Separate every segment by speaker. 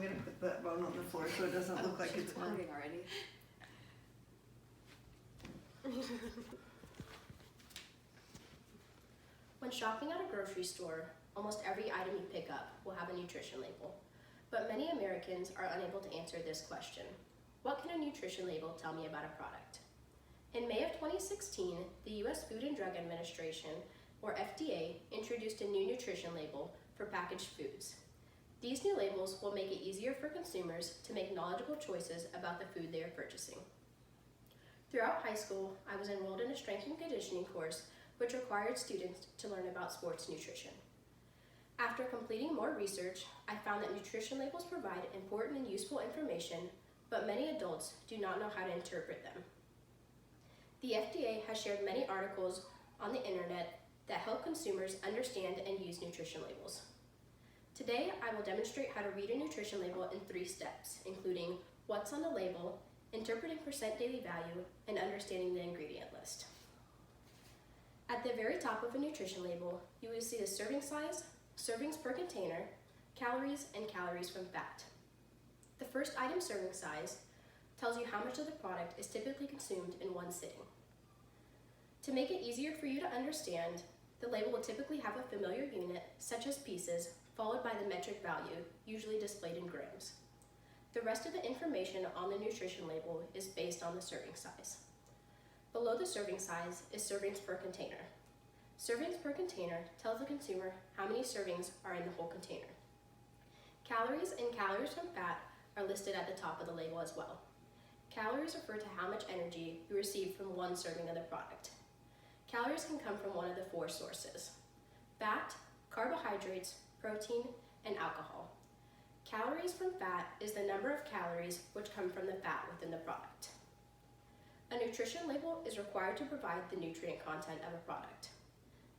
Speaker 1: gonna put that bone on the floor so it doesn't look like it's mine.
Speaker 2: Hungry already.
Speaker 3: When shopping at a grocery store, almost every item you pick up will have a nutrition label. But many Americans are unable to answer this question. What can a nutrition label tell me about a product? In May of 2016, the U.S. Food and Drug Administration, or FDA, introduced a new nutrition label for packaged foods. These new labels will make it easier for consumers to make knowledgeable choices about the food they are purchasing. Throughout high school, I was enrolled in a strength and conditioning course which required students to learn about sports nutrition. After completing more research, I found that nutrition labels provide important and useful information, but many adults do not know how to interpret them. The FDA has shared many articles on the internet that help consumers understand and use nutrition labels. Today, I will demonstrate how to read a nutrition label in 3 steps, including what's on the label, interpreting percent daily value, and understanding the ingredient list. At the very top of a nutrition label, you will see the serving size, servings per container, calories, and calories from fat. The first item serving size tells you how much of the product is typically consumed in one sitting. To make it easier for you to understand, the label will typically have a familiar unit, such as pieces, followed by the metric value, usually displayed in grams. The rest of the information on the nutrition label is based on the serving size. Below the serving size is servings per container. Servings per container tells the consumer how many servings are in the whole container. Calories and calories from fat are listed at the top of the label as well. Calories refer to how much energy you receive from one serving of the product. Calories can come from one of the 4 sources: fat, carbohydrates, protein, and alcohol. Calories from fat is the number of calories which come from the fat within the product. A nutrition label is required to provide the nutrient content of a product.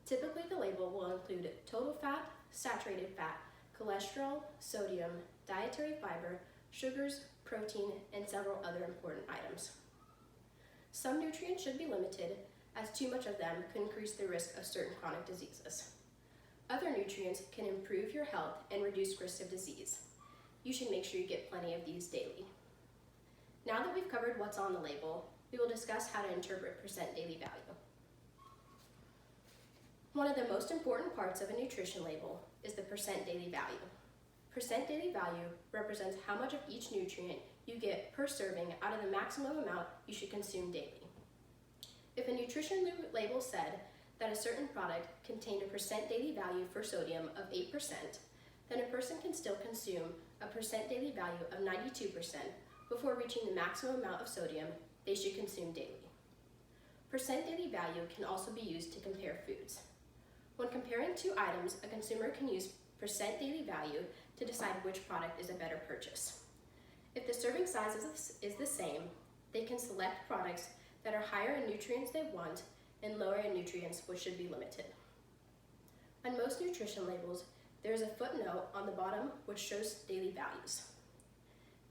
Speaker 3: Typically, the label will include total fat, saturated fat, cholesterol, sodium, dietary fiber, sugars, protein, and several other important items. Some nutrients should be limited, as too much of them could increase the risk of certain chronic diseases. Other nutrients can improve your health and reduce risk of disease. You should make sure you get plenty of these daily. Now that we've covered what's on the label, we will discuss how to interpret percent daily value. One of the most important parts of a nutrition label is the percent daily value. Percent daily value represents how much of each nutrient you get per serving out of the maximum amount you should consume daily. If a nutrition label said that a certain product contained a percent daily value for sodium of 8%, then a person can still consume a percent daily value of 92% before reaching the maximum amount of sodium they should consume daily. Percent daily value can also be used to compare foods. When comparing 2 items, a consumer can use percent daily value to decide which product is a better purchase. If the serving size is the same, they can select products that are higher in nutrients they want and lower in nutrients which should be limited. On most nutrition labels, there is a footnote on the bottom which shows daily values.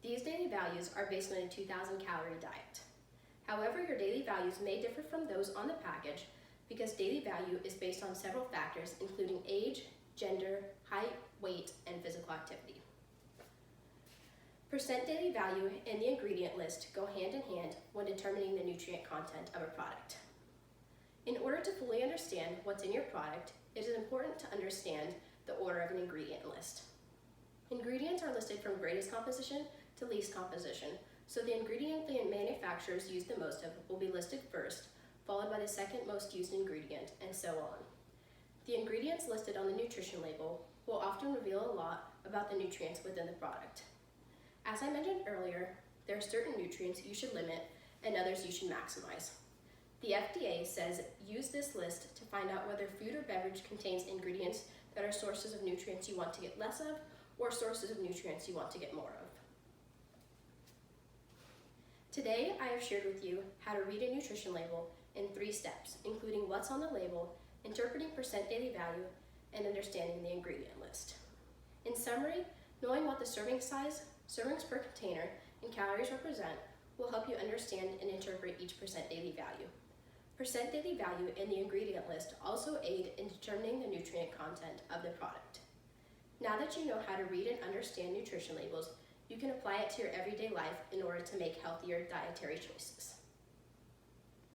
Speaker 3: These daily values are based on a 2,000 calorie diet. However, your daily values may differ from those on the package because daily value is based on several factors including age, gender, height, weight, and physical activity. Percent daily value and the ingredient list go hand in hand when determining the nutrient content of a product. In order to fully understand what's in your product, it is important to understand the order of an ingredient list. Ingredients are listed from greatest composition to least composition, so the ingredient the manufacturers use the most of will be listed first, followed by the second most used ingredient, and so on. The ingredients listed on the nutrition label will often reveal a lot about the nutrients within the product. As I mentioned earlier, there are certain nutrients you should limit and others you should maximize. The FDA says use this list to find out whether food or beverage contains ingredients that are sources of nutrients you want to get less of or sources of nutrients you want to get more of. Today, I have shared with you how to read a nutrition label in 3 steps, including what's on the label, interpreting percent daily value, and understanding the ingredient list. In summary, knowing what the serving size, servings per container, and calories represent will help you understand and interpret each percent daily value. Percent daily value and the ingredient list also aid in determining the nutrient content of the product. Now that you know how to read and understand nutrition labels, you can apply it to your everyday life in order to make healthier dietary choices.